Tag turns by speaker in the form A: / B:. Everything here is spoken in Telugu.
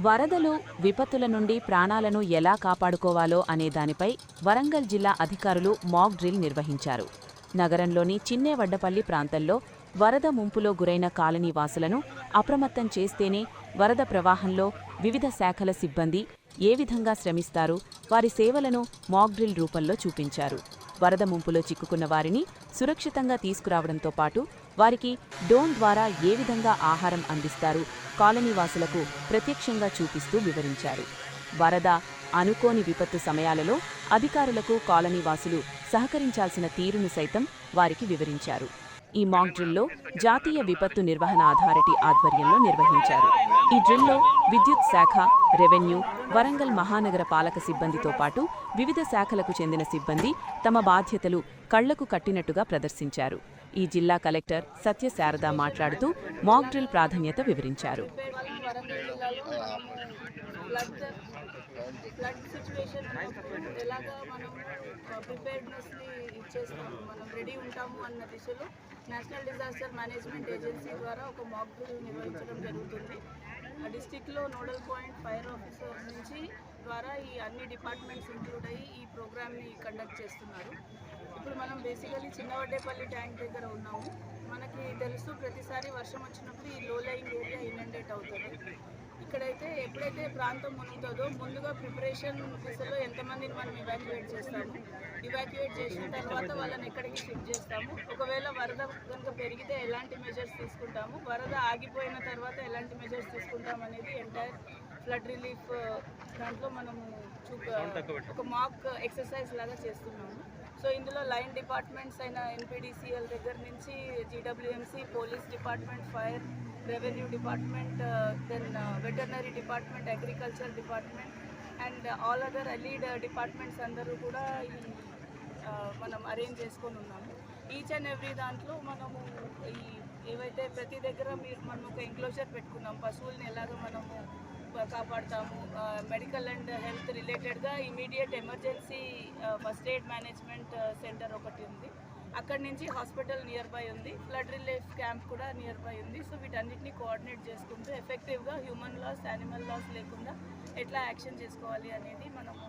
A: వరదలు, విపత్తుల నుండి ప్రాణాలను ఎలా కాపాడుకోవాలో అనే దానిపై వరంగల్ జిల్లా అధికారులు మాక్ డ్రిల్ నిర్వహించారు. నగరంలోని చిన్నేవడ్డపల్లి ప్రాంతంలో వరద ముంపులో గురైన కాలనీ వాసులను అప్రమత్తం చేస్తేనే వరద ప్రవాహంలో వివిధ శాఖల సిబ్బంది ఏ విధంగా శ్రమిస్తారు, వారి సేవలను మాక్ డ్రిల్ రూపంలో చూపించారు. వరద ముంపులో చిక్కుకున్న వారిని సురక్షితంగా తీసుకురావడంతో పాటు వారికి డ్రోన్ ద్వారా ఏ విధంగా ఆహారం అందిస్తారు, కాలనీవాసులకు ప్రత్యక్షంగా చూపిస్తూ వివరించారు. వరద, అనుకోని విపత్తు సమయాలలో అధికారులకు కాలనీవాసులు సహకరించాల్సిన తీరును సైతం వారికి వివరించారు. ఈ మాక్ డ్రిల్లో జాతీయ విపత్తు నిర్వహణ అథారిటీ ఆధ్వర్యంలో నిర్వహించారు. ఈ డ్రిల్లో విద్యుత్ శాఖ, రెవెన్యూ, వరంగల్ మహానగర పాలక సిబ్బందితో పాటు వివిధ శాఖలకు చెందిన సిబ్బంది తమ బాధ్యతలు కళ్లకు కట్టినట్టుగా ప్రదర్శించారు. ఈ జిల్లా కలెక్టర్ సత్యశారద మాట్లాడుతూ మాక్ డ్రిల్ ప్రాధాన్యత వివరించారు.
B: ఫ్లడ్ సిచ్యువేషన్ ఎలాగా మనం ప్రిపేర్డ్నెస్ని ఇచ్చేస్తాము, మనం రెడీ ఉంటాము అన్న దిశలో నేషనల్ డిజాస్టర్ మేనేజ్మెంట్ ఏజెన్సీ ద్వారా ఒక మాక్ డ్రిల్ నిర్వహించడం జరుగుతుంది. డిస్టిక్లో నోడల్ పాయింట్ ఫైర్ ఆఫీసర్ నుంచి ద్వారా ఈ అన్ని డిపార్ట్మెంట్స్ ఇంక్లూడ్ అయ్యి ఈ ప్రోగ్రామ్ని కండక్ట్ చేస్తున్నారు. ఇప్పుడు మనం బేసికలీ చిన్నవడ్డేపల్లి ట్యాంక్ దగ్గర ఉన్నాము. మనకి తెలుసు ప్రతిసారి వర్షం వచ్చినప్పుడు ఈ లో లయింగ్ ఏరియా ఇనండేట్ అవుతుంది. ఇక్కడైతే ఎప్పుడైతే ప్రాంతం మునుగుతుందో ముందుగా ప్రిపరేషన్ దిశలో ఎంతమందిని మనం ఇవాక్యుయేట్ చేస్తాము, ఇవాక్యుయేట్ చేసిన తర్వాత వాళ్ళని ఎక్కడికి షిఫ్ట్ చేస్తాము, ఒకవేళ వరద కనుక పెరిగితే ఎలాంటి మెజర్స్ తీసుకుంటాము, వరద ఆగిపోయిన తర్వాత ఎలాంటి మెజర్స్ తీసుకుంటాం అనేది ఎంటైర్ ఫ్లడ్ రిలీఫ్ దాంట్లో మనము ఒక మాక్ ఎక్సర్సైజ్ లాగా చేస్తున్నాము. సో ఇందులో లైన్ డిపార్ట్మెంట్స్ అయిన ఎన్పీడీసీఎల్ దగ్గర నుంచి GWMC, police department, fire, revenue department, then veterinary department, agriculture department and all other lead departments అందరూ కూడా ఈ మనం అరేంజ్ చేసుకొని ఉన్నాము. ఈచ్ అండ్ ఎవ్రీ దాంట్లో మనము ఈ ఏవైతే ప్రతి దగ్గర మనం ఒక ఎంక్లోజర్ పెట్టుకున్నాం, పశువుల్ని ఎలాగ మనము కాపాడుతాము, మెడికల్ అండ్ హెల్త్ రిలేటెడ్గా immediate emergency first aid management centre ఒకటి ఉంది. అక్కడి నుంచి హాస్పిటల్ నియర్ బై ఉంది, ఫ్లడ్ రిలీఫ్ క్యాంప్ కూడా నియర్ బై ఉంది. సో వీటన్నిటిని కోఆర్డినేట్ చేసుకుంటూ ఎఫెక్టివ్గా హ్యూమన్ లాస్, యానిమల్ లాస్ లేకుండా ఎట్లా యాక్షన్ చేసుకోవాలి అనేది మనము